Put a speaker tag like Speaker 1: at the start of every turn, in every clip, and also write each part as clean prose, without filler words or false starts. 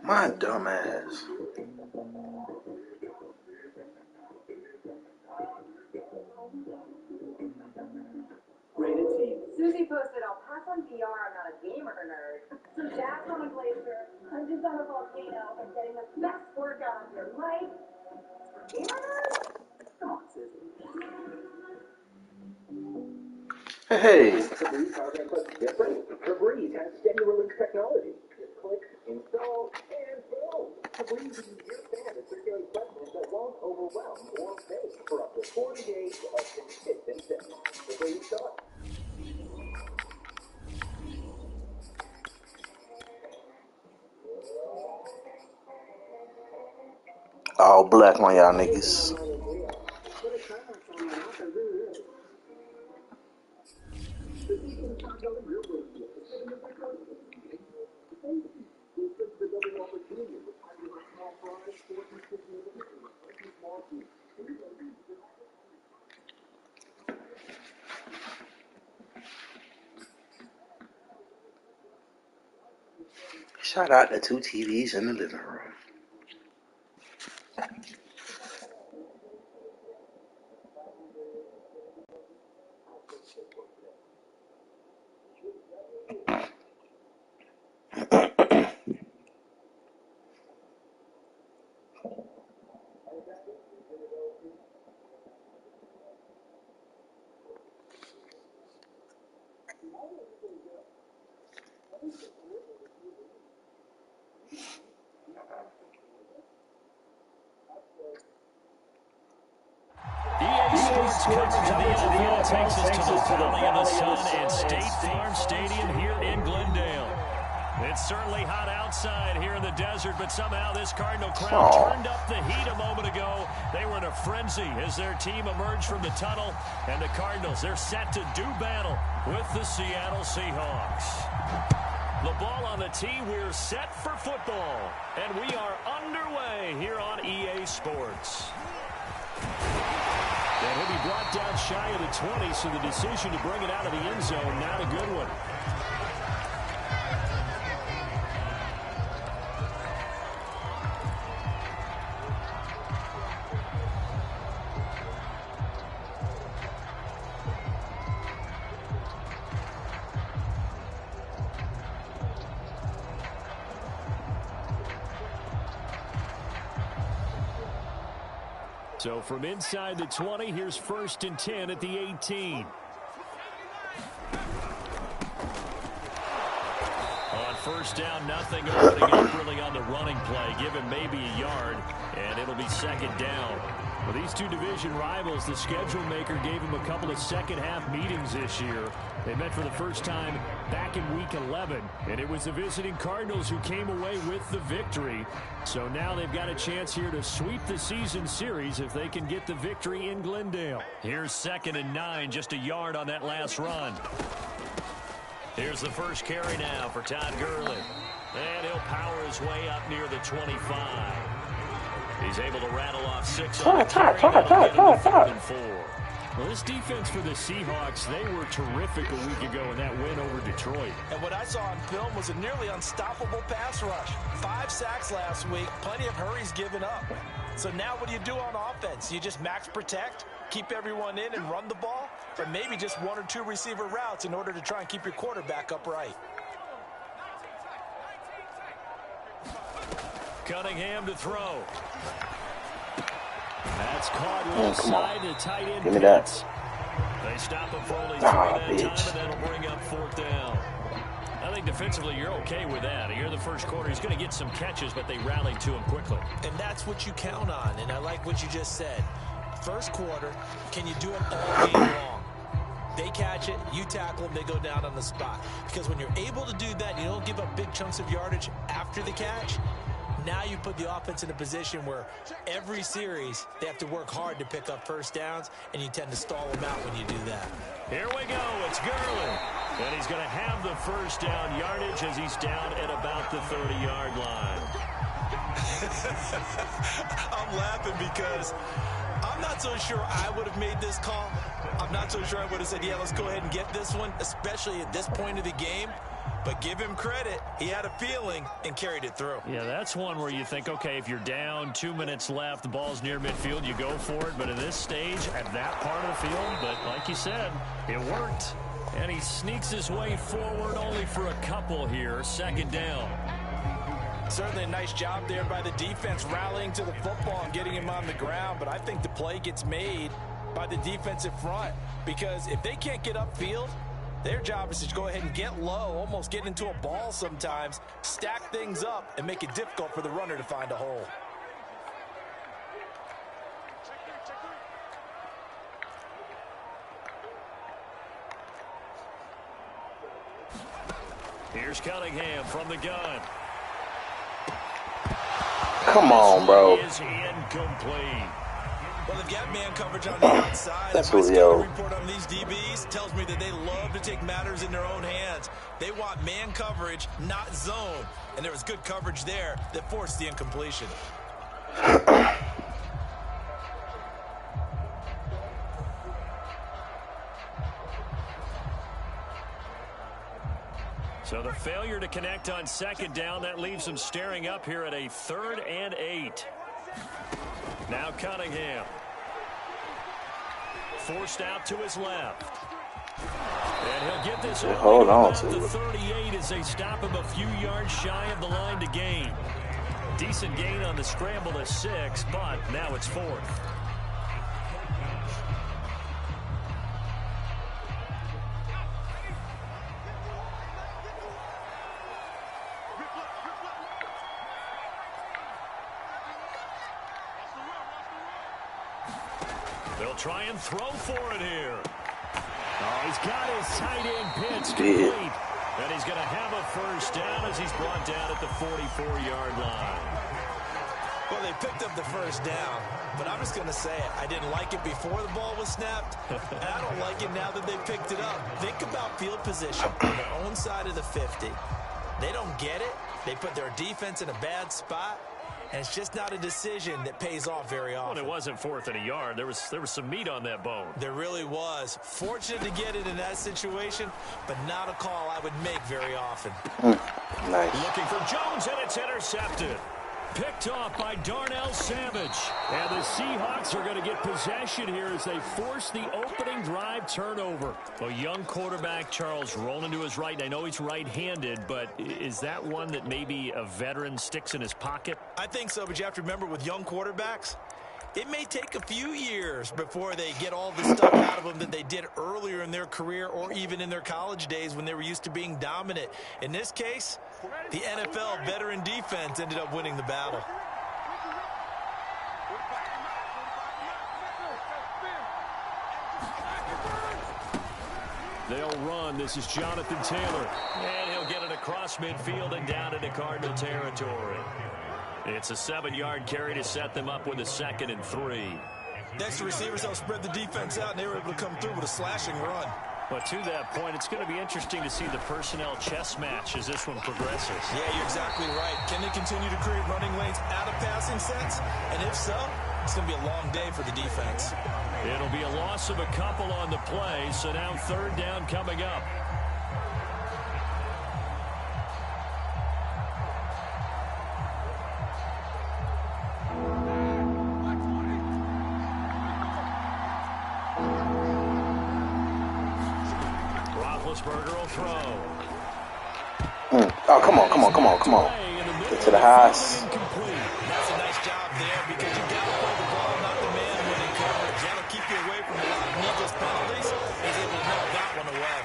Speaker 1: My dumb ass.
Speaker 2: Susie posted, I'll pass on VR, I'm not a gamer nerd. So Jack's on a glacier, Hunter's on a volcano, and getting the best workout of your life. Gamer nerd? Come on, Susie.
Speaker 1: Hey.
Speaker 3: Febreze power bank was different. Febreze has steady release technology. Just click, install, and boom. Febreze uses your fan to circulate questions that won't overwhelm or fade for up to 40 days of consistent steps. Before you start.
Speaker 1: All black on y'all niggas. Shout out to 2 TVs in the living room.
Speaker 4: Sports coverage of the NFL takes us to the Valley of the Sun and State Farm Stadium here in Glendale. It's certainly hot outside here in the desert, but somehow this Cardinal crowd turned up the heat a moment ago. They were in a frenzy as their team emerged from the tunnel, and the Cardinals, they're set to do battle with the Seattle Seahawks. The ball on the tee, we're set for football, and we are underway here on EA Sports. And he'll be brought down shy of the 20, so the decision to bring it out of the end zone, not a good one. So from inside the 20, here's 1st and 10 at the 18. On 1st down, nothing, opening up really on the running play. Give him maybe a yard, and it'll be 2nd down. Well, these two division rivals, the schedule maker gave them a couple of second-half meetings this year. They met for the first time back in Week 11, and it was the visiting Cardinals who came away with the victory. So now they've got a chance here to sweep the season series if they can get the victory in Glendale. Here's 2nd and 9, just a yard on that last run. Here's the first carry now for Todd Gurley. And he'll power his way up near the 25. He's able to rattle off 6 on the carry. Well, this defense for the Seahawks, they were terrific a week ago in that win over Detroit.
Speaker 5: And what I saw on film was a nearly unstoppable pass rush. 5 sacks last week, plenty of hurries given up. So now what do you do on offense? You just max protect, keep everyone in and run the ball? Or maybe just 1 or 2 receiver routes in order to try and keep your quarterback upright.
Speaker 4: Cunningham to throw. That's caught inside the tight end.
Speaker 1: Give me that.
Speaker 4: They stop him for only 3 that time, and that'll bring up 4th down. I think defensively you're okay with that. Here in the first quarter, he's going to get some catches, but they rallied to him quickly.
Speaker 5: And that's what you count on, and I like what you just said. First quarter, can you do it all game long? They catch it, you tackle them, they go down on the spot. Because when you're able to do that, you don't give up big chunks of yardage after the catch. Now you put the offense in a position where every series they have to work hard to pick up 1st downs, and you tend to stall them out when you do that.
Speaker 4: Here we go. It's Gurley. And he's going to have the 1st down yardage as he's down at about the 30-yard line.
Speaker 5: I'm laughing because I'm not so sure I would have made this call. I'm not so sure I would have said, yeah, let's go ahead and get this one, especially at this point of the game. But give him credit. He had a feeling and carried it through.
Speaker 4: Yeah, that's one where you think, okay, if you're down, 2 minutes left, the ball's near midfield, you go for it. But in this stage, at that part of the field, but like you said, it worked. And he sneaks his way forward only for a couple here, second down.
Speaker 5: Certainly a nice job there by the defense rallying to the football and getting him on the ground. But I think the play gets made by the defensive front, because if they can't get upfield, their job is to go ahead and get low, almost get into a ball sometimes, stack things up, and make it difficult for the runner to find a hole.
Speaker 4: Here's Cunningham from the gun.
Speaker 1: Come on, bro.
Speaker 4: Is incomplete.
Speaker 5: Well, they've got man coverage on the outside.
Speaker 1: That's
Speaker 5: My
Speaker 1: Julio.
Speaker 5: scouting report on these DBs tells me that they love to take matters in their own hands. They want man coverage, not zone. And there was good coverage there that forced the incompletion.
Speaker 4: So the failure to connect on second down, that leaves them staring up here at a 3rd and 8. Now Cunningham. Forced out to his left. And he'll get this
Speaker 1: hold on
Speaker 4: to
Speaker 1: to
Speaker 4: the
Speaker 1: it.
Speaker 4: 38 as they stop him a few yards shy of the line to gain. Decent gain on the scramble to 6, but now it's 4th. They'll try and throw for it here. Oh, he's got his tight end pitch complete. And he's going to have a first down as he's brought down at the 44-yard line.
Speaker 5: Well, they picked up the first down, but I'm just going to say it. I didn't like it before the ball was snapped, and I don't like it now that they picked it up. Think about field position on their own side of the 50. They don't get it. They put their defense in a bad spot. And it's just not a decision that pays off very often.
Speaker 4: Well, it wasn't 4th and a yard. There was some meat on that bone.
Speaker 5: There really was. Fortunate to get it in that situation, but not a call I would make very often.
Speaker 1: Nice.
Speaker 4: Looking for Jones, and it's intercepted. Picked off by Darnell Savage. And the Seahawks are going to get possession here as they force the opening drive turnover. A young quarterback, Charles, rolling to his right. And I know he's right-handed, but is that one that maybe a veteran sticks in his pocket?
Speaker 5: I think so, but you have to remember with young quarterbacks, it may take a few years before they get all the stuff out of them that they did earlier in their career or even in their college days when they were used to being dominant. In this case, the NFL veteran defense ended up winning the battle.
Speaker 4: They'll run. This is Jonathan Taylor. And he'll get it across midfield and down into Cardinal territory. It's a 7-yard carry to set them up with a 2nd and 3.
Speaker 5: Next, the receivers help spread the defense out, and they were able to come through with a slashing run.
Speaker 4: But to that point, it's going to be interesting to see the personnel chess match as this one progresses.
Speaker 5: Yeah, you're exactly right. Can they continue to create running lanes out of passing sets? And if so, it's going to be a long day for the defense.
Speaker 4: It'll be a loss of a couple on the play, so now 3rd down coming up. Roethlisberger will throw.
Speaker 1: Oh, come on, come on, come on, come on. Get to the house.
Speaker 5: That's a nice job there because you got to play the ball, not the man-winning coverage. That'll keep you away from a lot of needless penalties. He's able to knock that one away.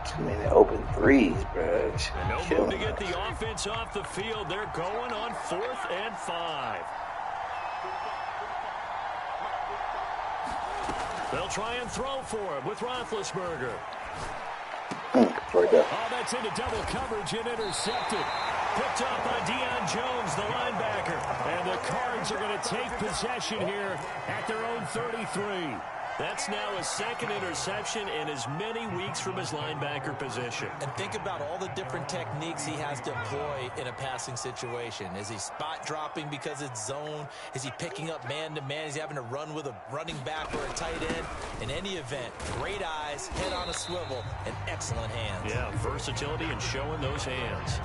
Speaker 1: Too many open threes, bro.
Speaker 4: And no move to get the offense off the field. They're going on 4th and 5. They'll try and throw for him with Roethlisberger.
Speaker 1: Right there.
Speaker 4: Oh, that's into double coverage and intercepted. Picked up by Deion Jones, the linebacker. And the Cards are going to take possession here at their own 33. That's now his second interception in as many weeks from his linebacker position.
Speaker 5: And think about all the different techniques he has to employ in a passing situation. Is he spot dropping because it's zone? Is he picking up man-to-man? Is he having to run with a running back or a tight end? In any event, great eyes, head on a swivel, and excellent hands.
Speaker 4: Yeah, versatility and showing those hands.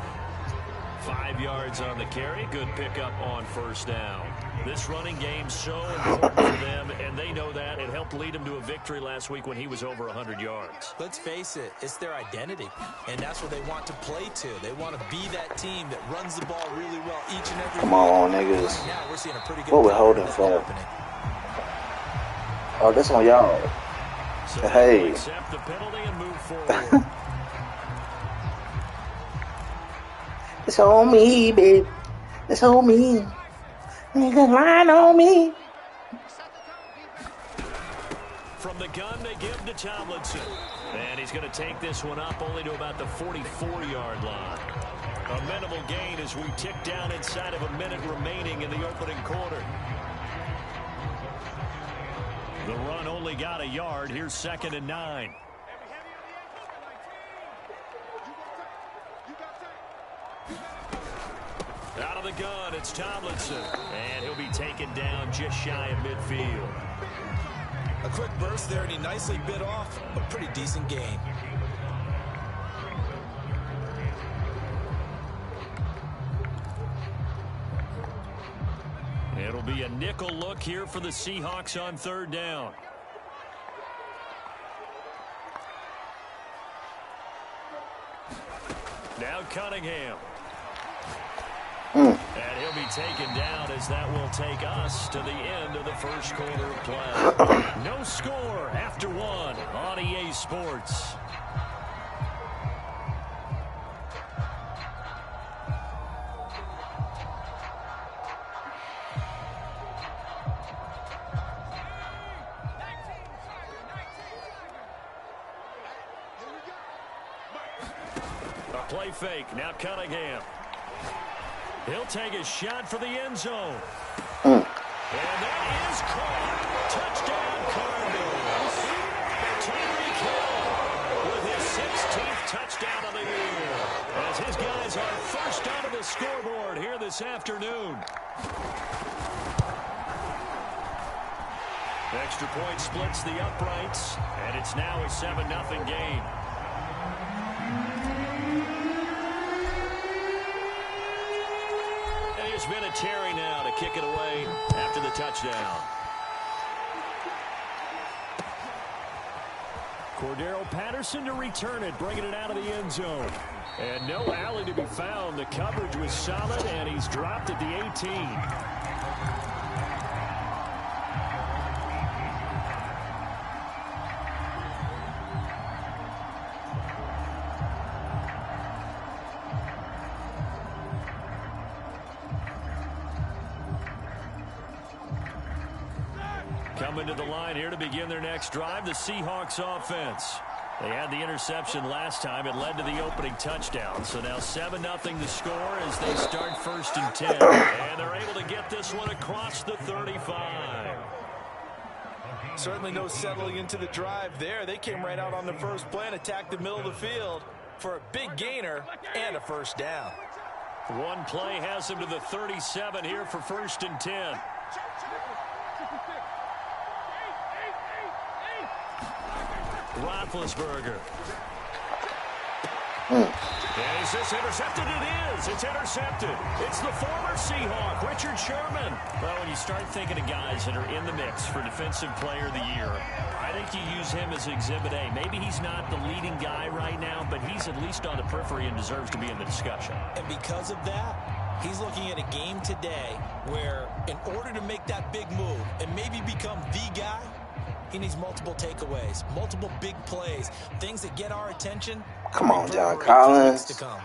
Speaker 4: 5 yards on the carry. Good pickup on first down. This running game so important for them, and they know that. It helped lead them to a victory last week when he was over 100 yards.
Speaker 5: Let's face it, it's their identity, and that's what they want to play to. They want to be that team that runs the ball really well each and every
Speaker 1: Come on, niggas.
Speaker 5: Right now, we're seeing a pretty good
Speaker 1: what we're holding for?
Speaker 5: happening.
Speaker 1: Oh, this on y'all.
Speaker 4: So
Speaker 1: Hey.
Speaker 4: Accept the penalty and move forward.
Speaker 1: It's on me, babe. It's on me. Nigga, lying on me.
Speaker 4: From the gun, they give to Tomlinson. And he's going to take this one up only to about the 44-yard line. A minimal gain as we tick down inside of a minute remaining in the opening quarter. The run only got a yard. Here's 2nd and 9. Out of the gun, it's Tomlinson. And he'll be taken down just shy of midfield.
Speaker 5: A quick burst there, and he nicely bit off a pretty decent gain.
Speaker 4: It'll be a nickel look here for the Seahawks on 3rd down. Now Cunningham. And he'll be taken down as that will take us to the end of the first quarter of play. No score after 1 on EA Sports. A play fake. Now Cunningham. He'll take a shot for the end zone. And that is caught. Touchdown, Cardinals. Tyreek Hill with his 16th touchdown of the year. As his guys are first onto the scoreboard here this afternoon. Extra point splits the uprights, and it's now a 7-0 game. There's been a Terry now to kick it away after the touchdown. Cordero Patterson to return it, bringing it out of the end zone. And no alley to be found. The coverage was solid, and he's dropped at the 18. Coming to the line here to begin their next drive, the Seahawks offense. They had the interception last time. It led to the opening touchdown. So now 7-0 the score as they start 1st and 10. And they're able to get this one across the 35.
Speaker 5: Certainly no settling into the drive there. They came right out on the first play and attacked the middle of the field for a big gainer and a first down.
Speaker 4: One play has him to the 37 here for 1st and 10. Roethlisberger. And is this intercepted? It is. It's intercepted. It's the former Seahawk, Richard Sherman. Well, when you start thinking of guys that are in the mix for Defensive Player of the Year, I think you use him as Exhibit A. Maybe he's not the leading guy right now, but he's at least on the periphery and deserves to be in the discussion.
Speaker 5: And because of that, he's looking at a game today where in order to make that big move and maybe become the guy, he needs multiple takeaways, multiple big plays, things that get our attention.
Speaker 1: Come on, John Collins.
Speaker 5: To come.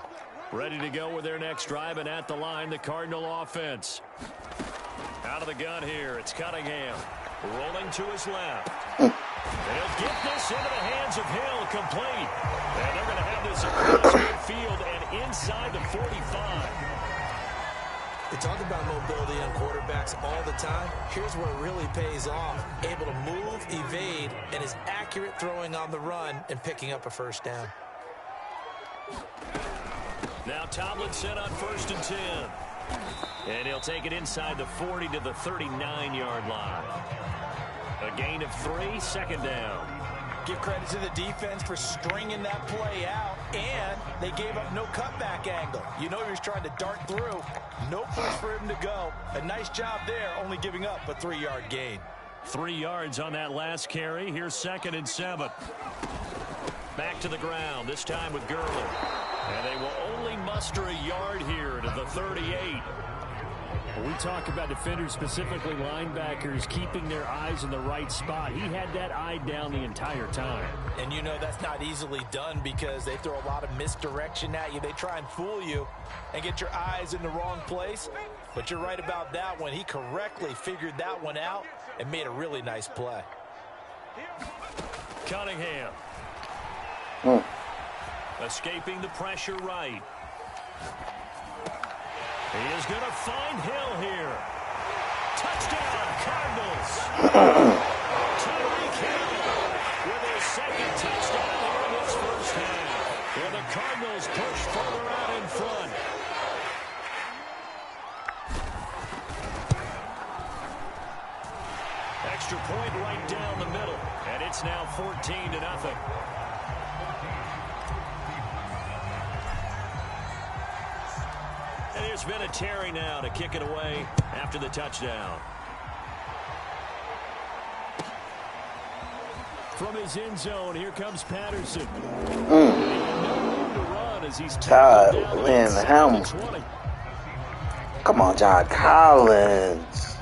Speaker 4: Ready to go with their next drive, and at the line, the Cardinal offense. Out of the gun here, it's Cunningham. Rolling to his left. And he'll get this into the hands of Hill, complete. And they're going to have this across midfield and inside the 45.
Speaker 5: They talk about mobility on quarterbacks all the time. Here's where it really pays off. Able to move, evade, and is accurate throwing on the run and picking up a first down.
Speaker 4: Now Tomlinson on 1st and 10. And he'll take it inside the 40 to the 39-yard line. A gain of 3, 2nd down.
Speaker 5: Give credit to the defense for stringing that play out, and they gave up no cutback angle. You know he was trying to dart through. No place for him to go. A nice job there, only giving up a 3-yard gain.
Speaker 4: 3 yards on that last carry. Here's 2nd and 7. Back to the ground, this time with Gurley. And they will only muster a yard here to the 38.
Speaker 6: When we talk about defenders, specifically linebackers, keeping their eyes in the right spot, he had that eye down the entire time.
Speaker 5: And you know that's not easily done because they throw a lot of misdirection at you. They try and fool you and get your eyes in the wrong place. But you're right about that one. He correctly figured that one out and made a really nice play.
Speaker 4: Cunningham. Escaping the pressure right. He is going to find Hill here. Touchdown, Cardinals. Tyreek Hill with his 2nd touchdown here in this first half. And the Cardinals push further out in front. Extra point right down the middle. And it's now 14-0. And there's been a Terry now to kick it away after the touchdown.
Speaker 6: From his end zone, here comes Patterson.
Speaker 1: Todd Lynn, come on, John Collins.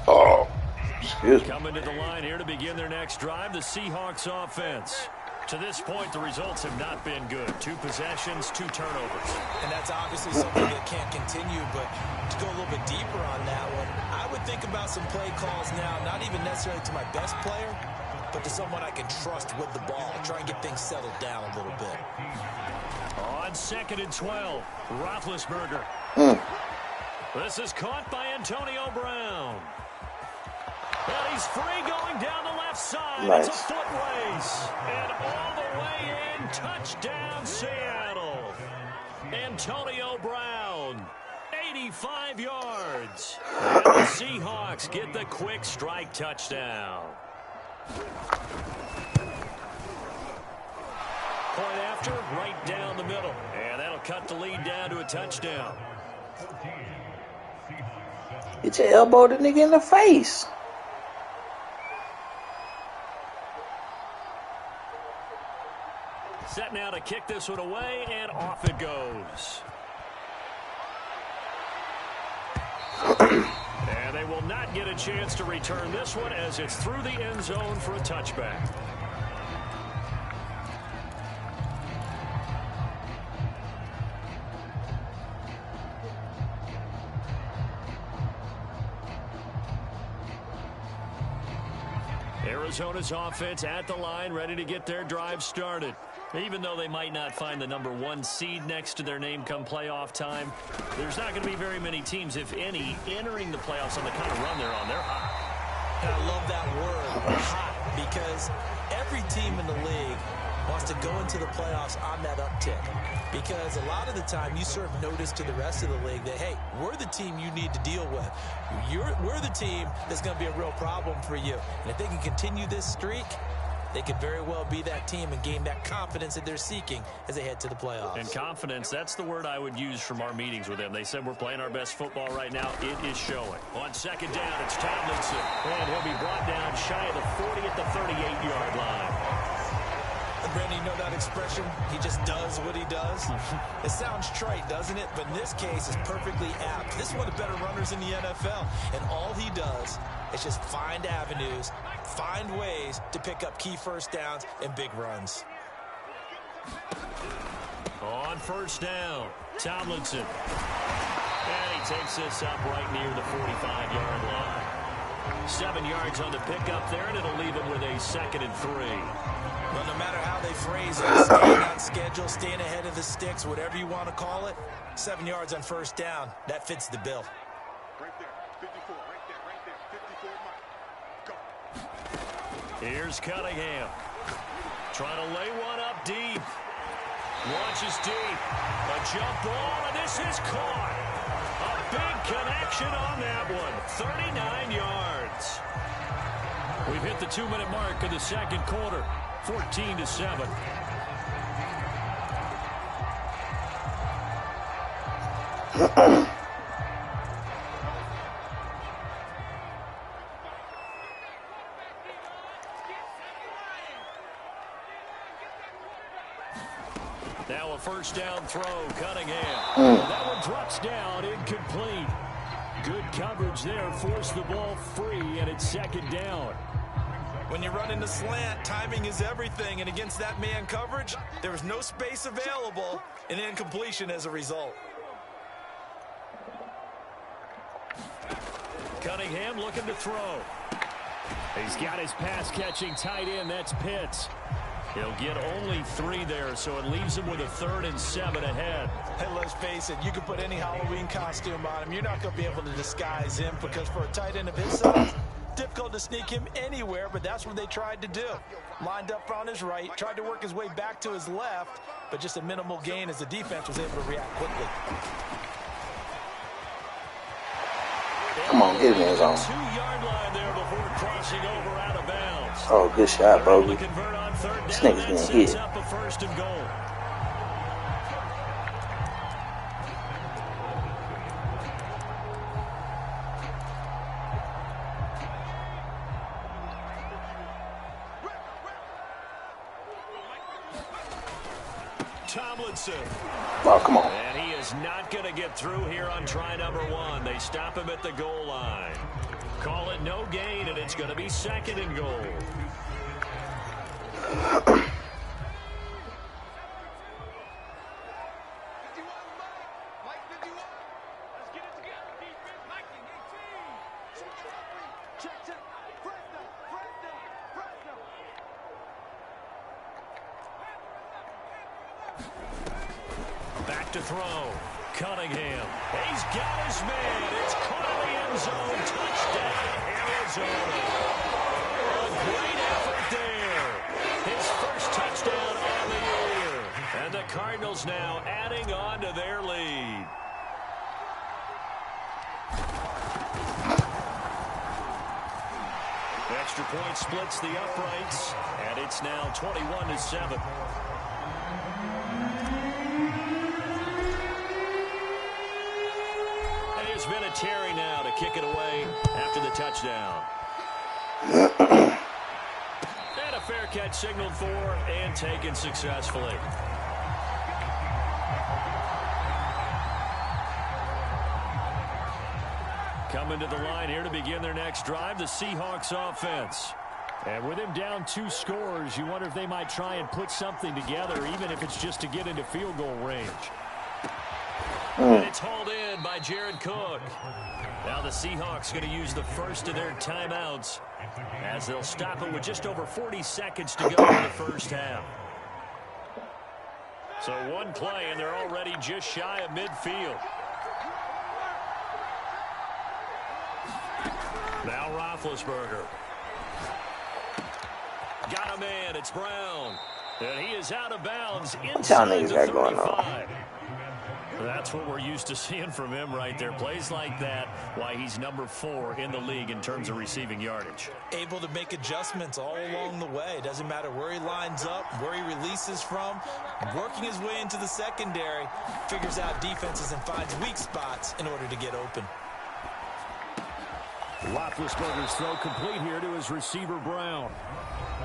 Speaker 1: Oh, excuse me.
Speaker 4: Coming to the line here to begin their next drive, the Seahawks offense. To this point, the results have not been good. 2 possessions, 2 turnovers.
Speaker 5: And that's obviously something that can't continue, but to go a little bit deeper on that one, I would think about some play calls now, not even necessarily to my best player, but to someone I can trust with the ball. Try and get things settled down a little bit.
Speaker 4: On 2nd and 12, Roethlisberger. This is caught by Antonio Brown. And he's free going down the left side.
Speaker 1: Nice.
Speaker 4: It's a foot race. And all the way in, touchdown Seattle. Antonio Brown, 85 yards. And the Seahawks get the quick strike touchdown. Point after, right down the middle. And that'll cut the lead down to a touchdown.
Speaker 1: Get your elbow the nigga in the face.
Speaker 4: Set now to kick this one away, and off it goes. And they will not get a chance to return this one as it's through the end zone for a touchback. Arizona's offense at the line, ready to get their drive started. Even though they might not find the #1 seed next to their name come playoff time, there's not going to be very many teams, if any, entering the playoffs on the kind of run they're on. They're hot.
Speaker 5: And I love that word, hot, because every team in the league wants to go into the playoffs on that uptick. Because a lot of the time you serve notice to the rest of the league that, hey, we're the team you need to deal with. We're the team that's going to be a real problem for you. And if they can continue this streak, they could very well be that team and gain that confidence that they're seeking as they head to the playoffs.
Speaker 4: And confidence, that's the word I would use from our meetings with them. They said we're playing our best football right now. It is showing. On 2nd down, it's Tomlinson. And he'll be brought down shy of the 40 at the 38-yard line.
Speaker 5: Brandon, you know that expression? He just does what he does. It sounds trite, doesn't it? But in this case, it's perfectly apt. This is one of the better runners in the NFL. And all he does is just find avenues, find ways to pick up key first downs and big runs.
Speaker 4: On 1st down, Tomlinson. And he takes this up right near the 45-yard line. 7 yards on the pickup there, and it'll leave him with a 2nd and 3.
Speaker 5: Well, no matter how they phrase it, staying on schedule, staying ahead of the sticks, whatever you want to call it, 7 yards on first down, that fits the bill.
Speaker 7: Right there, 54, right there, 54, Mike. Go.
Speaker 4: Here's Cunningham. Trying to lay one up deep. Launches deep. A jump ball, and this is caught. A big connection on that one. 39 yards. We've hit the 2-minute mark of the second quarter. 14-7. Now a first down throw, Cunningham. That one drops down, incomplete. Good coverage there, forced the ball free, and it's 2nd down.
Speaker 5: When you run in the slant, timing is everything, and against that man coverage, there was no space available, and incompletion as a result.
Speaker 4: Cunningham looking to throw.
Speaker 6: He's got his pass-catching tight end. That's Pitts.
Speaker 4: He'll get only 3 there, so it leaves him with a 3rd and 7 ahead.
Speaker 5: Hey, let's face it, you can put any Halloween costume on him. You're not going to be able to disguise him because for a tight end of his size, difficult to sneak him anywhere, but that's what they tried to do. Lined up on his right, tried to work his way back to his left, but just a minimal gain as the defense was able to react quickly.
Speaker 1: Come on, get in his zone.
Speaker 4: 2-yard line there before crossing over out of bounds.
Speaker 1: Oh, good shot, Bogey.
Speaker 4: Convert on 3rd down.
Speaker 1: This nigga's
Speaker 4: That
Speaker 1: getting
Speaker 4: sets
Speaker 1: hit.
Speaker 4: up a 1st and goal. Tomlinson.
Speaker 1: Oh, come on.
Speaker 4: And he is not going to get through here on try number 1. They stop him at the goal line. Call it no gain, and it's going to be 2nd and goal. Back to throw. Cunningham. He's got his man. It's caught in the end zone. Touchdown, Arizona. A great effort there. His first touchdown on the year. And the Cardinals now adding on to their lead. Extra point splits the uprights, and it's now 21-7. There's been a Terry now to kick it away after the touchdown. And a fair catch signaled for and taken successfully. Coming to the line here to begin their next drive, the Seahawks offense.
Speaker 6: And with him down 2 scores, you wonder if they might try and put something together, even if it's just to get into field goal range.
Speaker 4: And it's hauled in by Jared Cook. Now the Seahawks going to use the first of their timeouts as they'll stop it with just over 40 seconds to go in the first half. So one play, and they're already just shy of midfield. Now Roethlisberger. Got a man. It's Brown. And he is out of bounds inside the 35. That's what we're used to seeing from him right there. Plays like that, why he's number 4 in the league in terms of receiving yardage.
Speaker 5: Able to make adjustments all along the way. Doesn't matter where he lines up, where he releases from. Working his way into the secondary, figures out defenses and finds weak spots in order to get open.
Speaker 6: Roethlisberger's throw complete here to his receiver, Brown.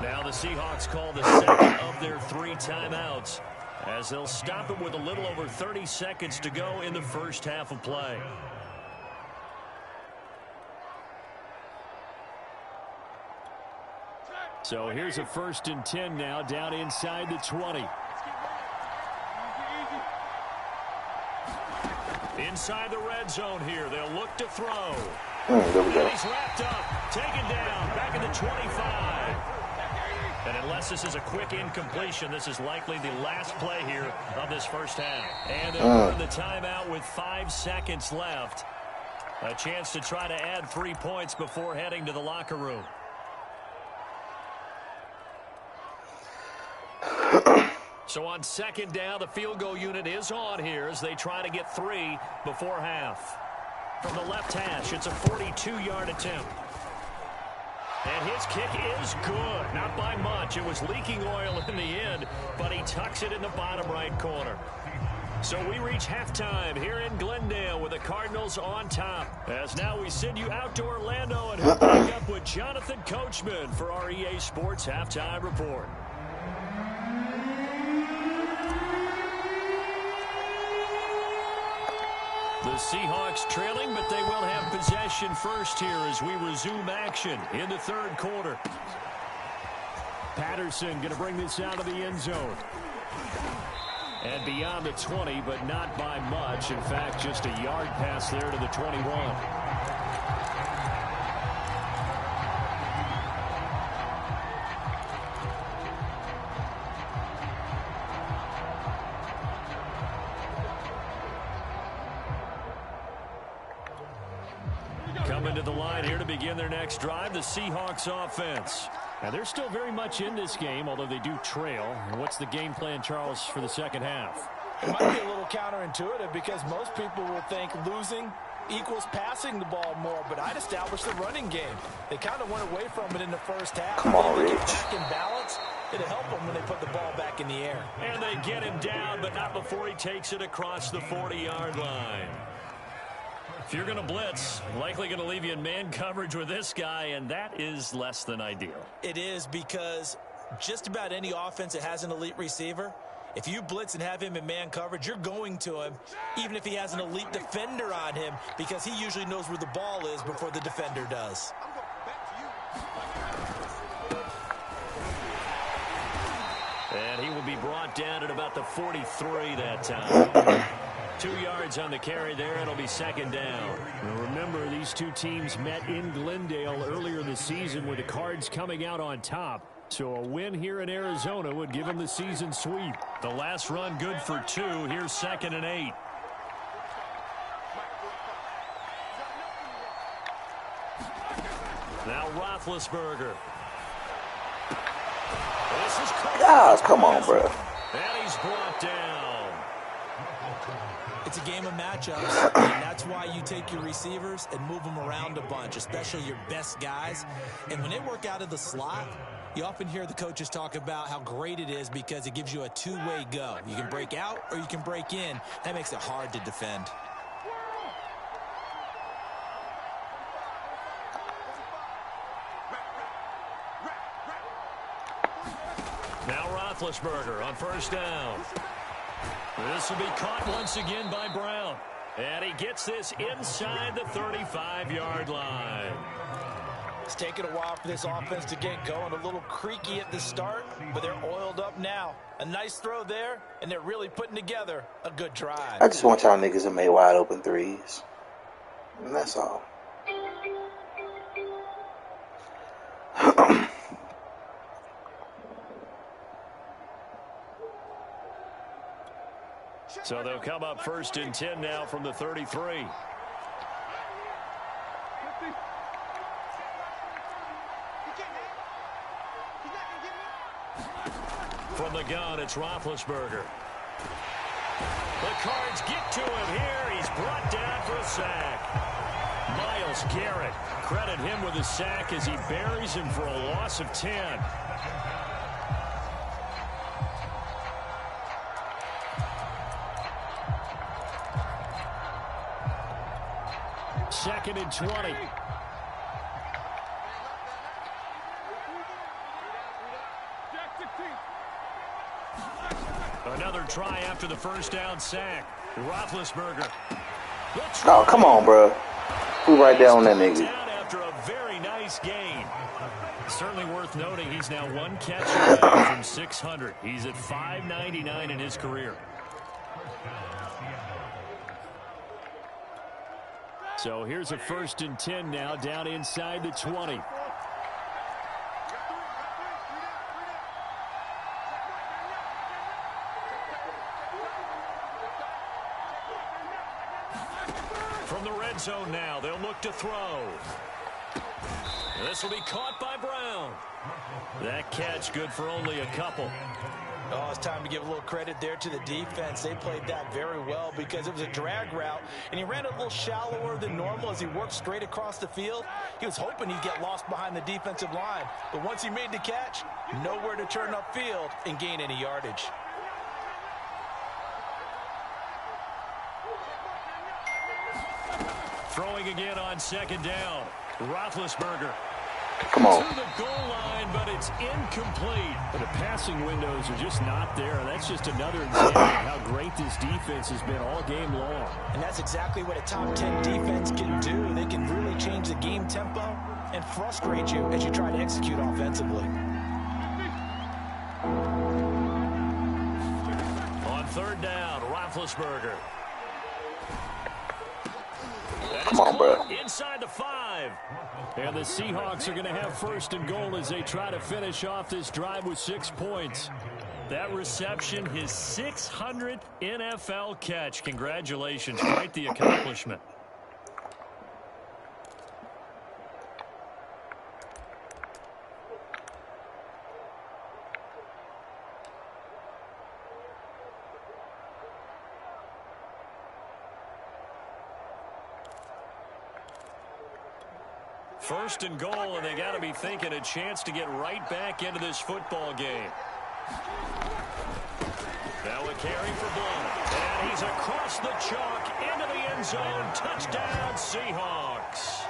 Speaker 4: Now the Seahawks call the second of their 3 timeouts, as they'll stop it with a little over 30 seconds to go in the first half of play.
Speaker 6: So here's a 1st and 10 now, down inside the 20.
Speaker 4: Inside the red zone here, they'll look to throw.
Speaker 1: There we go.
Speaker 4: And he's wrapped up, taken down, back in the 25. And unless this is a quick incompletion, this is likely the last play here of this first half. And they're in the timeout with 5 seconds left. A chance to try to add 3 points before heading to the locker room. So on second down, the field goal unit is on here as they try to get 3 before half. From the left hash, it's a 42-yard attempt. And his kick is good. Not by much. It was leaking oil in the end, but he tucks it in the bottom right corner. So we reach halftime here in Glendale with the Cardinals on top. As now we send you out to Orlando and hook back up with Jonathan Coachman for our EA Sports Halftime Report. The Seahawks trailing, but they will have possession first here as we resume action in the third quarter.
Speaker 6: Patterson going to bring this out of the end zone.
Speaker 4: And beyond the 20, but not by much. In fact, just a yard pass there to the 21. Coming to the line here to begin their next drive, the Seahawks offense.
Speaker 6: Now, they're still very much in this game, although they do trail. And what's the game plan, Charles, for the second half?
Speaker 5: It might be a little counterintuitive because most people will think losing equals passing the ball more, but I'd establish the running game. They kind of went away from it in the first half.
Speaker 1: Come on, Rich.
Speaker 5: Back in balance, it'll help them when they put the ball back in the air.
Speaker 4: And they get him down, but not before he takes it across the 40-yard line. If you're going to blitz, likely going to leave you in man coverage with this guy, and that is less than ideal.
Speaker 5: It is because just about any offense that has an elite receiver, if you blitz and have him in man coverage, you're going to him, even if he has an elite defender on him, because he usually knows where the ball is before the defender does.
Speaker 4: And he will be brought down at about the 43 that time. 2 yards on the carry there. It'll be second down.
Speaker 6: Now remember, these two teams met in Glendale earlier this season with the Cards coming out on top. So a win here in Arizona would give them the season sweep.
Speaker 4: The last run good for 2. Here's 2nd and 8. Now Roethlisberger. This is
Speaker 1: Guys, come on, bro.
Speaker 4: And he's brought down.
Speaker 5: It's a game of matchups, and that's why you take your receivers and move them around a bunch, especially your best guys. And when they work out of the slot, you often hear the coaches talk about how great it is because it gives you a two-way go. You can break out or you can break in. That makes it hard to defend.
Speaker 4: Now Roethlisberger on first down. This will be caught once again by Brown. And he gets this inside the 35-yard line.
Speaker 5: It's taken a while for this offense to get going. A little creaky at the start, but they're oiled up now. A nice throw there, and they're really putting together a good drive.
Speaker 1: I just want y'all niggas to make wide open threes. And that's all.
Speaker 4: So they'll come up 1st and 10 now from the 33. From the gun, it's Roethlisberger. The Cards get to him here. He's brought down for a sack. Myles Garrett, credit him with a sack as he buries him for a loss of 10. Second and 20. Another try after the first down sack. Roethlisberger.
Speaker 1: Oh, come on, bro. We right there on that nigga.
Speaker 4: Down after a very nice gain. Certainly worth noting he's now one catch away from 600. He's at 599 in his career. So
Speaker 6: So here's a 1st and 10 now down inside the 20. From the red zone now, they'll look to throw. This will be caught by Brown. That catch good for only a couple.
Speaker 5: Oh, it's time to give a little credit there to the defense. They played that very well because it was a drag route, and he ran a little shallower than normal as he worked straight across the field. He was hoping he'd get lost behind the defensive line, but once he made the catch, nowhere to turn upfield and gain any yardage.
Speaker 6: Throwing again on 2nd down. Roethlisberger.
Speaker 1: Come on.
Speaker 6: To the goal line, but it's incomplete. The passing windows are just not there. That's just another example of how great this defense has been all game long.
Speaker 5: And that's exactly what a top 10 defense can do. They can really change the game tempo and frustrate you as you try to execute offensively.
Speaker 6: On 3rd down, Roethlisberger.
Speaker 1: Come on, bro.
Speaker 6: Inside the 5. And the Seahawks are going to have 1st and goal as they try to finish off this drive with 6 points. That reception, his 600th NFL catch. Congratulations. Quite the accomplishment. First and goal, and they got to be thinking a chance to get right back into this football game. Bella carry for Blount, and he's across the chalk into the end zone. Touchdown, Seahawks.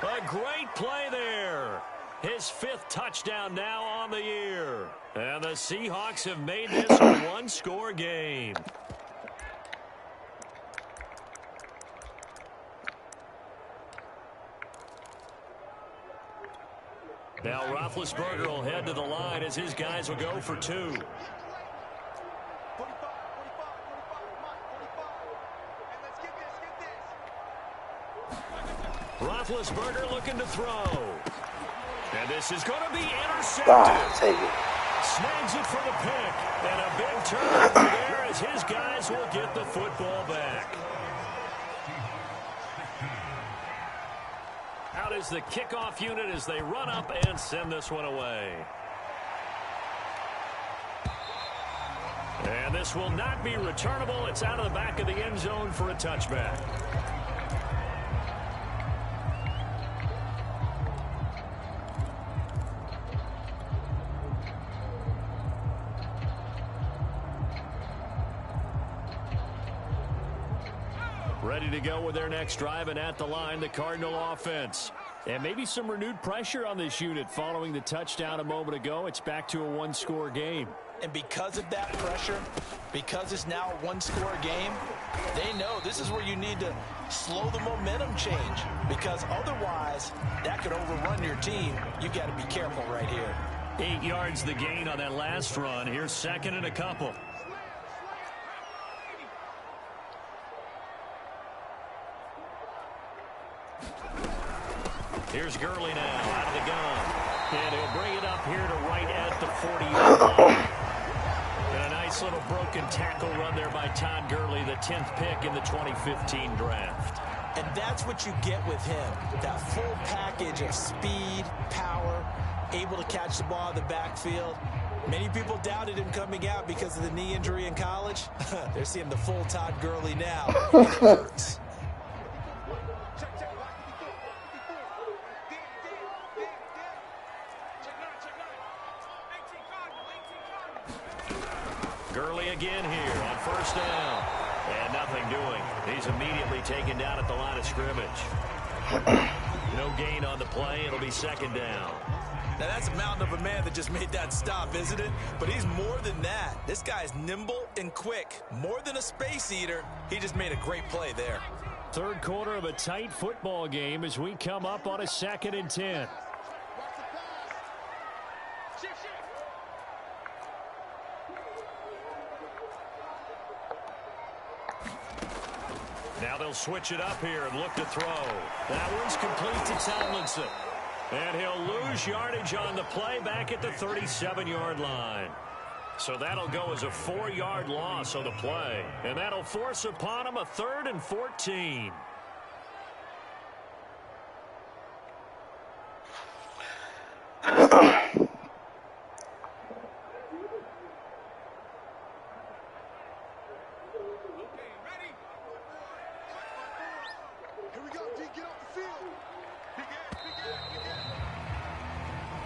Speaker 6: A great play there. His 5th touchdown now on the year. And the Seahawks have made this a 1-score game. Now Roethlisberger will head to the line as his guys will go for 2. Roethlisberger looking to throw. And this is going to be intercepted.
Speaker 1: Take it.
Speaker 6: Snags it for the pick. And a big turnover there as his guys will get the football back. Out is the kickoff unit as they run up and send this one away. And this will not be returnable. It's out of the back of the end zone for a touchback. Ready to go with their next drive, and at the line, the Cardinal offense. And maybe some renewed pressure on this unit following the touchdown a moment ago. It's back to a 1-score game.
Speaker 5: And because of that pressure, because it's now a 1-score game, they know this is where you need to slow the momentum change, because otherwise that could overrun your team. You've got to be careful right here.
Speaker 6: 8 yards the gain on that last run. Here's 2nd and a couple. Here's Gurley now out of the gun. And he'll bring it up here to right at the 40-yard line. And a nice little broken tackle run there by Todd Gurley, the 10th pick in the 2015 draft.
Speaker 5: And that's what you get with him, that full package of speed, power, able to catch the ball in the backfield. Many people doubted him coming out because of the knee injury in college. They're seeing the full Todd Gurley now. And it hurts.
Speaker 6: Gurley again here on 1st down. And nothing doing. He's immediately taken down at the line of scrimmage. No gain on the play. It'll be 2nd down.
Speaker 5: Now, that's a mountain of a man that just made that stop, isn't it? But he's more than that. This guy's nimble and quick. More than a space eater. He just made a great play there.
Speaker 6: 3rd quarter of a tight football game as we come up on a 2nd and 10. Now they'll switch it up here and look to throw. That one's complete to Tomlinson. And he'll lose yardage on the play back at the 37-yard line. So that'll go as a 4-yard loss on the play. And that'll force upon him a 3rd and 14.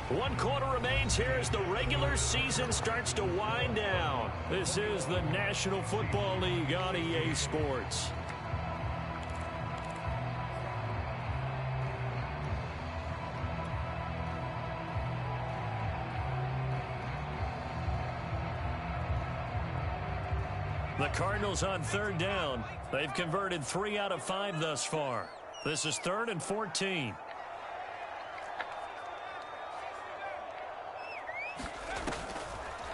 Speaker 6: One quarter remains here as the regular season starts to wind down. This is the National Football League on EA Sports. The Cardinals on 3rd down. They've converted 3 out of 5 thus far. This is 3rd and 14.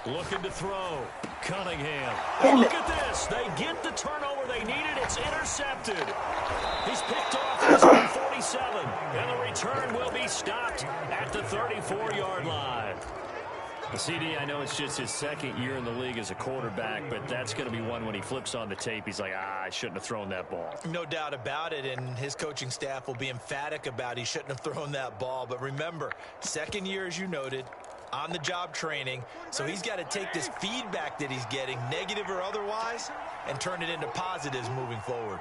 Speaker 6: Looking to throw. Cunningham. And look at this. They get the turnover they needed. It's intercepted. He's picked off his own 47. And the return will be stopped at the 34-yard line. CD, I know it's just his 2nd year in the league as a quarterback, but that's going to be one when he flips on the tape. He's like, I shouldn't have thrown that ball.
Speaker 5: No doubt about it, and his coaching staff will be emphatic about he shouldn't have thrown that ball. But remember, 2nd year, as you noted, on-the-job training, so he's got to take this feedback that he's getting, negative or otherwise, and turn it into positives moving forward.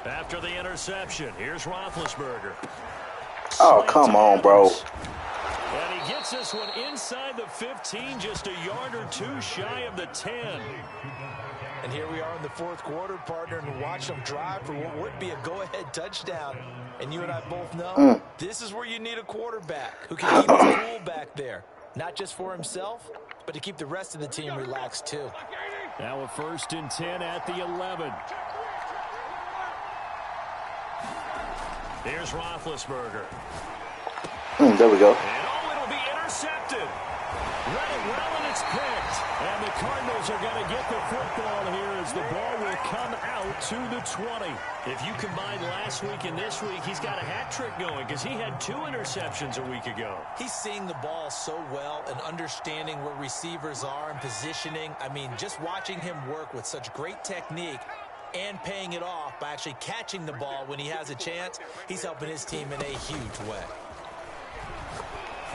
Speaker 6: After the interception, here's Roethlisberger.
Speaker 1: Oh, come on, bro.
Speaker 6: And he gets this one inside the 15, just a yard or 2 shy of the 10.
Speaker 5: And here we are in the 4th quarter, partner, and watch them drive for what would be a go-ahead touchdown. And you and I both know this is where you need a quarterback who can keep his cool back there. Not just for himself, but to keep the rest of the team relaxed, too.
Speaker 6: Now a 1st and 10 at the 11. Here's Roethlisberger.
Speaker 1: There we go.
Speaker 6: And it'll be intercepted. Read it well, and it's picked. And the Cardinals are going to get the football here as the ball will come out to the 20. If you combine last week and this week, he's got a hat trick going because he had 2 interceptions a week ago.
Speaker 5: He's seeing the ball so well and understanding where receivers are and positioning. I mean, just watching him work with such great technique and paying it off by actually catching the ball when he has a chance, he's helping his team in a huge way.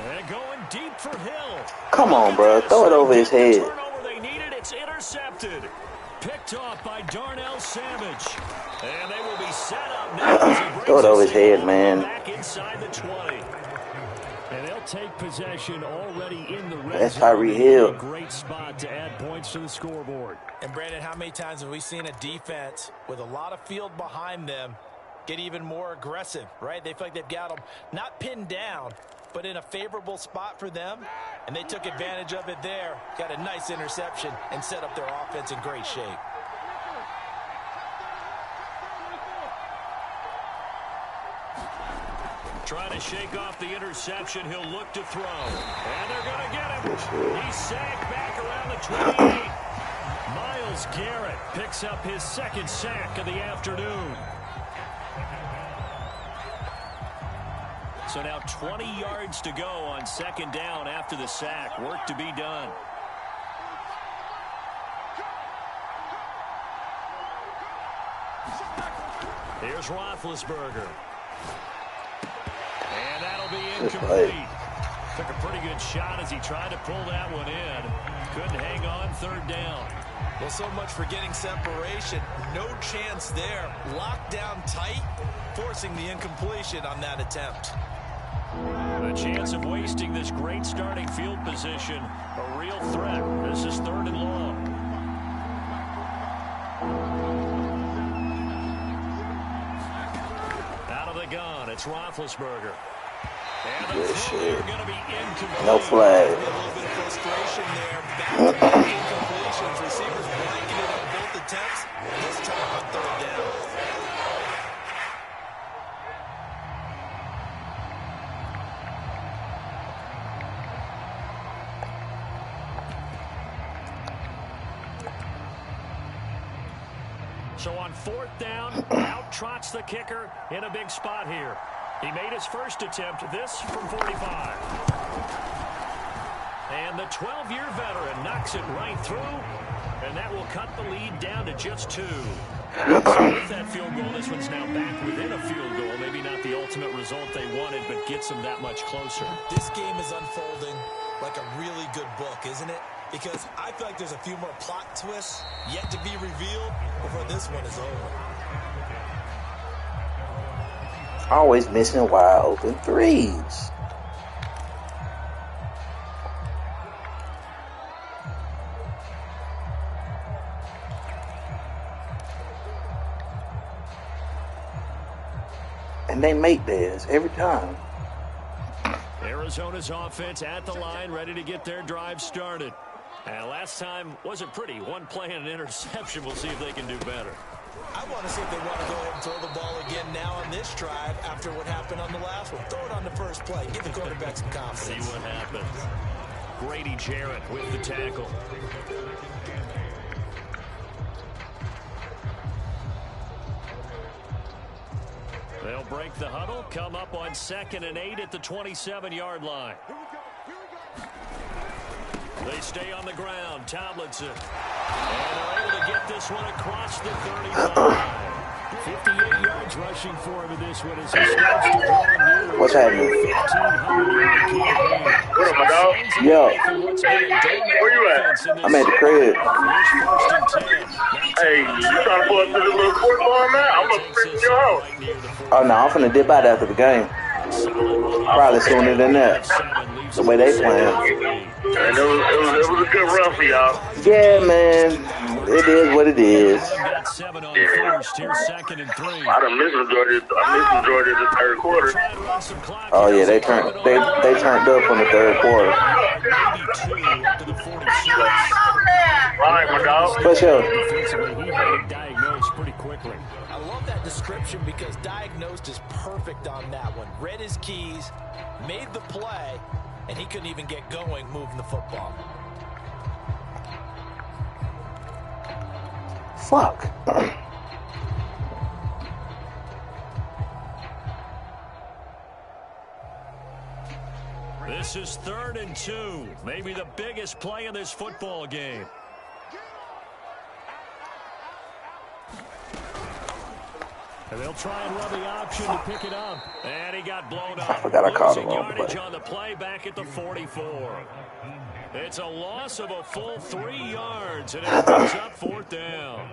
Speaker 6: And going deep for Hill.
Speaker 1: Come on, bro. Throw it over his head.
Speaker 6: Turnover they needed. It's intercepted. Picked off by Darnell Savage. And they will be set up now.
Speaker 1: Throw it over his head, man.
Speaker 6: Back inside the 20. And they'll take possession already in the red
Speaker 1: That's
Speaker 6: zone.
Speaker 1: Tyreek Hill.
Speaker 6: A great spot to add points to the scoreboard.
Speaker 5: And Brandon, how many times have we seen a defense with a lot of field behind them get even more aggressive, right? They feel like they've got them not pinned down, but in a favorable spot for them, and they took advantage of it there. Got a nice interception and set up their offense in great shape.
Speaker 6: Trying to shake off the interception. He'll look to throw. And they're going to get him. He's sacked back around the 28. Myles Garrett picks up his 2nd sack of the afternoon. So now 20 yards to go on 2nd down after the sack. Work to be done. Here's Roethlisberger. And that'll be incomplete. Took a pretty good shot as he tried to pull that one in. Couldn't hang on 3rd down.
Speaker 5: Well, so much for getting separation. No chance there. Locked down tight, forcing the incompletion on that attempt.
Speaker 6: The chance of wasting this great starting field position, a real threat. This is 3rd and long. Out of the gun, it's Roethlisberger. And the throw going to be incomplete.
Speaker 1: No flag.
Speaker 5: A little bit of frustration there. Back-to-back incompletions. Receivers blanketed on both attempts. This time on 3rd down.
Speaker 6: So on 4th down, out trots the kicker in a big spot here. He made his first attempt, this from 45. And the 12-year veteran knocks it right through, and that will cut the lead down to just 2. So with that field goal, this one's now back within a field goal. Maybe not the ultimate result they wanted, but gets them that much closer.
Speaker 5: This game is unfolding like a really good book, isn't it? Because I feel like there's a few more plot twists yet to be revealed before this one is over.
Speaker 1: Always missing wide open threes. And they make theirs every time.
Speaker 6: Arizona's offense at the line, ready to get their drive started. And last time wasn't pretty. One play and an interception. We'll see if they can do better.
Speaker 5: I want to see if they want to go ahead and throw the ball again now on this drive after what happened on the last one. Throw it on the first play. Give the quarterback some confidence.
Speaker 6: See what happens. Grady Jarrett with the tackle. They'll break the huddle, come up on 2nd and 8 at the 27-yard line. They stay on the ground. Tomlinson. And they're able to get this one across the 35. 58 yards rushing for him in this one as he starts to draw near.
Speaker 1: What's happening?
Speaker 6: 1,500-yard campaign.
Speaker 8: What up, my dog?
Speaker 1: Yo.
Speaker 8: Where you at?
Speaker 1: I'm at the crib.
Speaker 8: Hey, you trying to pull up to this little sports bar, man? I'm going to freak your house.
Speaker 1: Oh, no, I'm finna dip out after the game. Probably sooner than that. The way they playing.
Speaker 8: And it was a good run for y'all.
Speaker 1: Yeah, man. It is what it is.
Speaker 8: Yeah. I done missed majority of the third quarter.
Speaker 1: Oh yeah, they turned up on the third quarter.
Speaker 8: Right, my dog.
Speaker 1: For sure.
Speaker 6: Defensively, he had it diagnosed pretty quickly.
Speaker 5: I love that description because diagnosed is perfect on that one. Read his keys, made the play, and he couldn't even get going moving the football.
Speaker 1: Fuck.
Speaker 6: This is 3rd and 2. Maybe the biggest play in this football game. And they'll try and run the option to pick it up. And he got blown up.
Speaker 1: I forgot I called the
Speaker 6: Losing
Speaker 1: wrong
Speaker 6: yardage
Speaker 1: play.
Speaker 6: on the play back at the 44. It's a loss of a full 3 yards, and it brings up 4th down.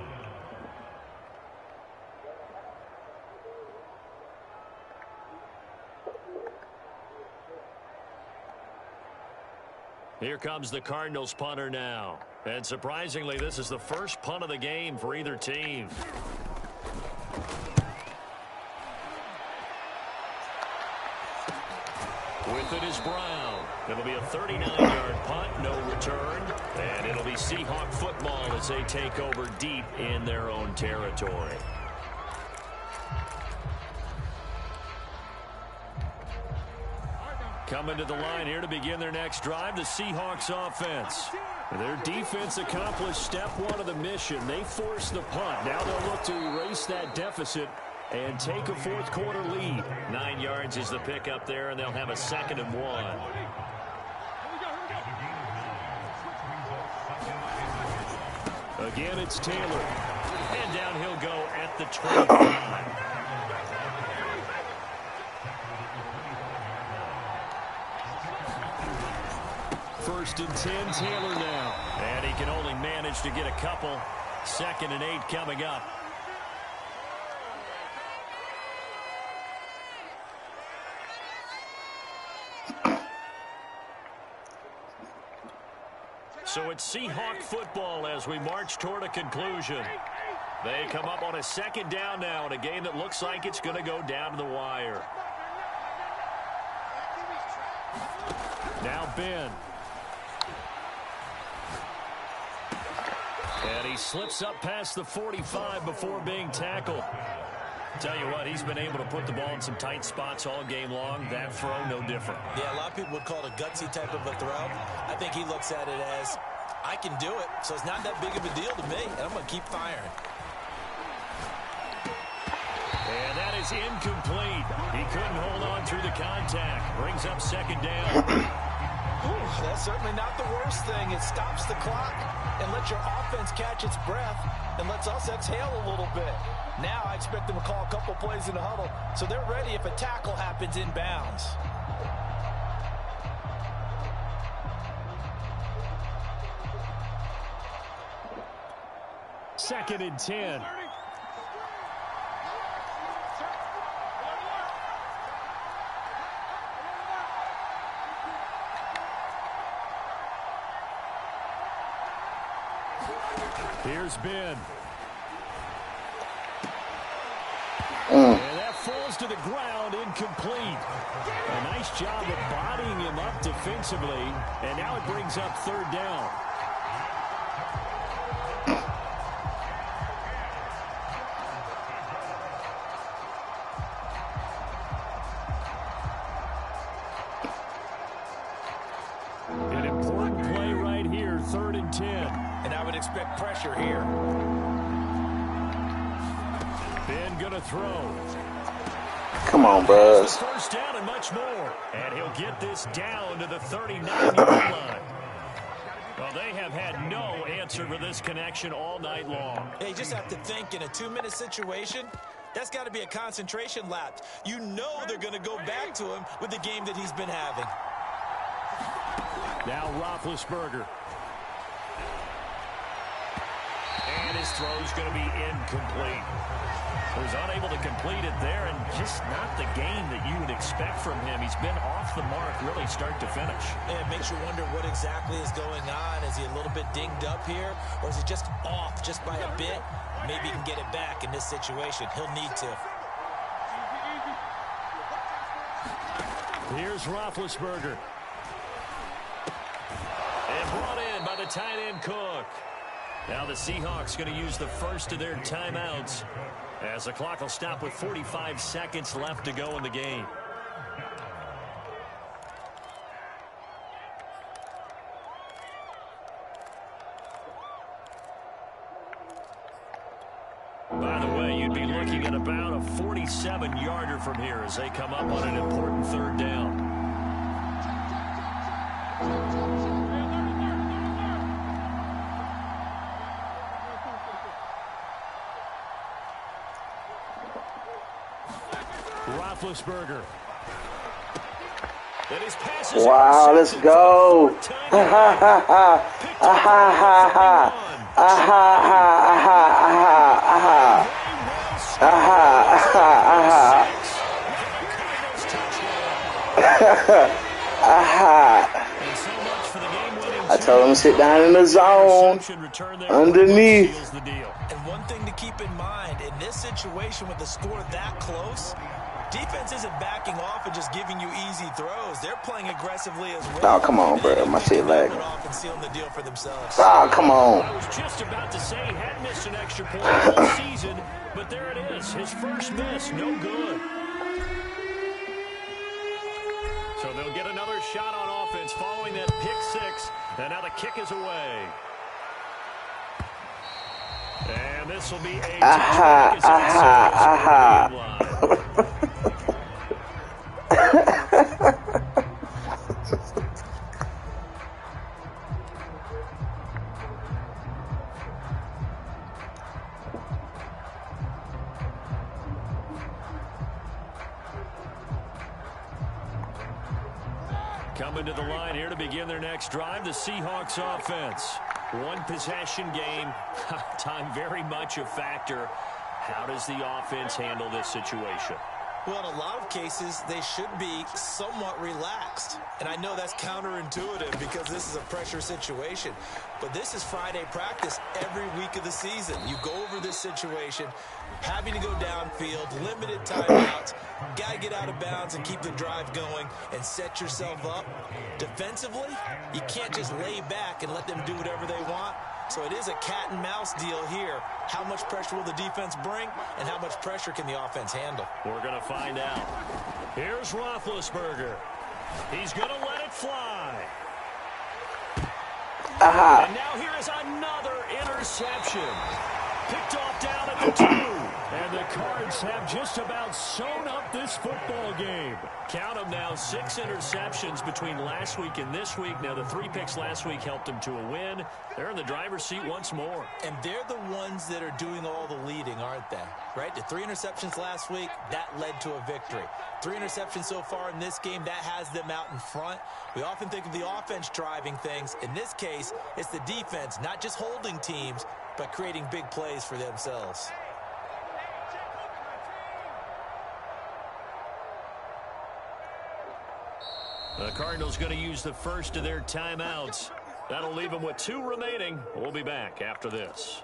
Speaker 6: Here comes the Cardinals punter now. And surprisingly, this is the first punt of the game for either team. With it is Brown. It'll be a 39-yard punt, no return. And it'll be Seahawk football as they take over deep in their own territory. Coming to the line here to begin their next drive, the Seahawks offense. Their defense accomplished step 1 of the mission. They forced the punt. Now they'll look to erase that deficit and take a 4th quarter lead. 9 yards is the pickup there, and they'll have a 2nd and 1. Again, it's Taylor. And down he'll go at the 25. First and 10, Taylor now. And he can only manage to get a couple. 2nd and 8 coming up. So it's Seahawk football as we march toward a conclusion. They come up on a 2nd down now in a game that looks like it's going to go down to the wire. Now Ben. And he slips up past the 45 before being tackled. Tell you what, he's been able to put the ball in some tight spots all game long. That throw, no different.
Speaker 5: Yeah, a lot of people would call it a gutsy type of a throw. I think he looks at it as, I can do it, so it's not that big of a deal to me, and I'm going to keep firing.
Speaker 6: And that is incomplete. He couldn't hold on through the contact. Brings up second down.
Speaker 5: That's certainly not the worst thing. It stops the clock and lets your offense catch its breath and lets us exhale a little bit. Now I expect them to call a couple plays in the huddle so they're ready if a tackle happens inbounds.
Speaker 6: Second and 10. Here's Ben. And that falls to the ground, incomplete. A nice job of bodying him up defensively, and now it brings up third down. An important play right here, 3rd and 10.
Speaker 5: And I would expect pressure here.
Speaker 6: Ben gonna throw.
Speaker 1: Come on, Buzz.
Speaker 6: First down and much more. And he'll get this down to the 39-yard line. Well, they have had no answer for this connection all night long.
Speaker 5: Hey, you just have to think in a 2-minute situation, that's got to be a concentration lapse. You know they're going to go back to him with the game that he's been having.
Speaker 6: Now Roethlisberger. And his throw's going to be incomplete. He was unable to complete it there, and just not the game that you would expect from him. He's been off the mark really start to finish.
Speaker 5: And it makes you wonder what exactly is going on. Is he a little bit dinged up here, or is he just off just by a bit? Maybe he can get it back in this situation. He'll need to.
Speaker 6: Here's Roethlisberger. And brought in by the tight end Cook. Now the Seahawks going to use the first of their timeouts as the clock will stop with 45 seconds left to go in the game. By the way, you'd be looking at about a 47-yarder from here as they come up on an important third down. Roethlisberger.
Speaker 1: Wow, let's go. Ha ha ha ha. Ha ha ha ha. Ha ha ha ha ha. Ha ha ha. I told him to sit down in the zone underneath.
Speaker 5: And one thing to keep in mind, in this situation with the score that close, defense isn't backing off and just giving you easy throws. They're playing aggressively as well.
Speaker 1: Oh, come on, bro. My shit lagging.
Speaker 5: And sealing the deal for themselves.
Speaker 1: Oh, come on.
Speaker 6: I was just about to say he hadn't missed an extra point all season, but there it is. His first miss, no good. So they'll get another shot on offense following that pick six, and now the kick is away. And this will be a
Speaker 1: aha, aha, aha.
Speaker 6: Coming to the line here to begin their next drive, the Seahawks offense. One possession game, time very much a factor. How does the offense handle this situation?
Speaker 5: Well, in a lot of cases, they should be somewhat relaxed. And I know that's counterintuitive because this is a pressure situation. But this is Friday practice every week of the season. You go over this situation, having to go downfield, limited timeouts, got to get out of bounds and keep the drive going and set yourself up. Defensively, you can't just lay back and let them do whatever they want. So it is a cat and mouse deal here. How much pressure will the defense bring, and how much pressure can the offense handle?
Speaker 6: We're going to find out. Here's Roethlisberger. He's going to let it fly.
Speaker 1: Aha.
Speaker 6: And now here is another interception. Picked off down at the 2.
Speaker 4: And the Cards have just about sewn up this football game.
Speaker 6: Count them now, 6 interceptions between last week and this week. Now, the 3 picks last week helped them to a win. They're in the driver's seat once more.
Speaker 5: And they're the ones that are doing all the leading, aren't they? Right? The 3 interceptions last week, that led to a victory. 3 interceptions so far in this game, that has them out in front. We often think of the offense driving things. In this case, it's the defense, not just holding teams, but creating big plays for themselves.
Speaker 6: The Cardinals going to use the first of their timeouts. That'll leave them with 2 remaining. We'll be back after this.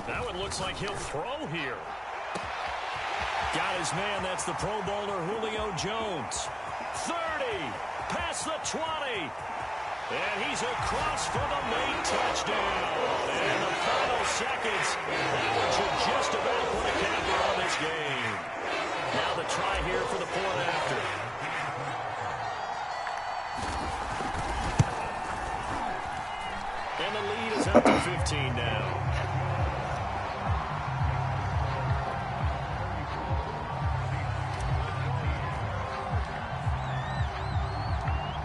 Speaker 6: That one looks like he'll throw here. Got his man. That's the Pro Bowler Julio Jones. 30. Past the 20. And he's across for the late touchdown. And the final seconds. That one should just about put a capper on this game. Now the try here for the point after. And the lead is up to 15 now.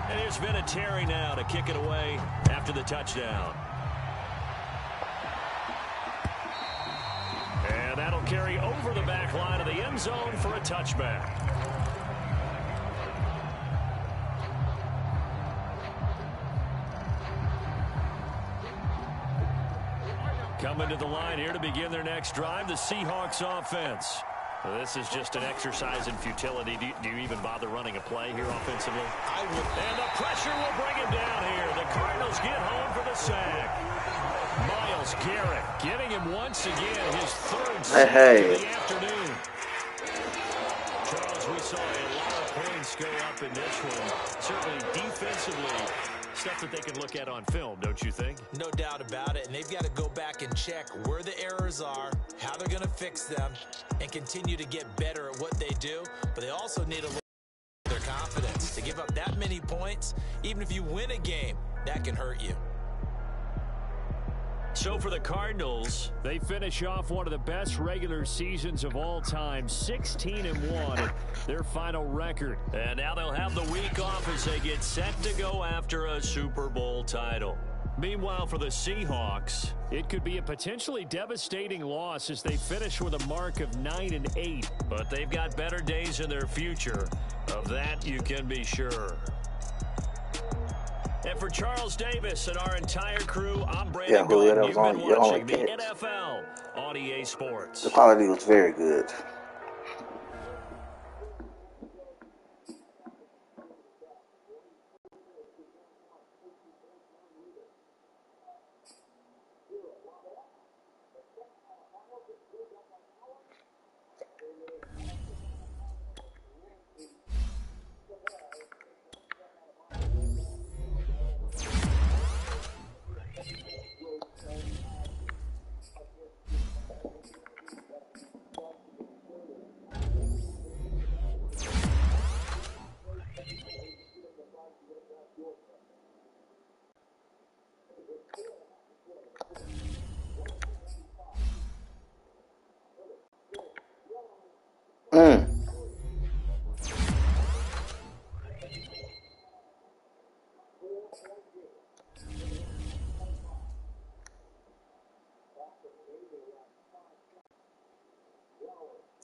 Speaker 6: There's Vinatieri now to kick it away after the touchdown. And that'll carry over the back line of the end zone for a touchback. Coming to the line here to begin their next drive, the Seahawks offense. This is just an exercise in futility. Do you even bother running a play here offensively?
Speaker 5: I would.
Speaker 6: And the pressure will bring him down here. The Cardinals get home for the sack. Myles Garrett getting him once again his 3rd sack of the afternoon. Charles, we saw a lot of points go up in this one. Certainly defensively, stuff that they can look at on film, don't you think?
Speaker 5: No doubt about it. And they've got to go back and check where the errors are, how they're going to fix them, and continue to get better at what they do. But they also need to look at their confidence. To give up that many points, even if you win a game, that can hurt you.
Speaker 4: So for the Cardinals, they finish off one of the best regular seasons of all time, 16-1, their final record.
Speaker 6: And now they'll have the week off as they get set to go after a Super Bowl title.
Speaker 4: Meanwhile, for the Seahawks, it could be a potentially devastating loss as they finish with a mark of 9-8.
Speaker 6: But they've got better days in their future. Of that, you can be sure. And for Charles Davis and our entire crew, I'm Brandon Gordon. You've been watching the NFL on EA Sports.
Speaker 1: The quality was very good.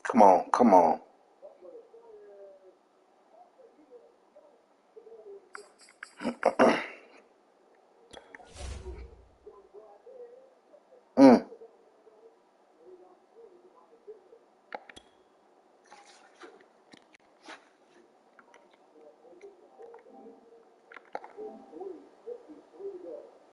Speaker 1: Come on, come on. Mm.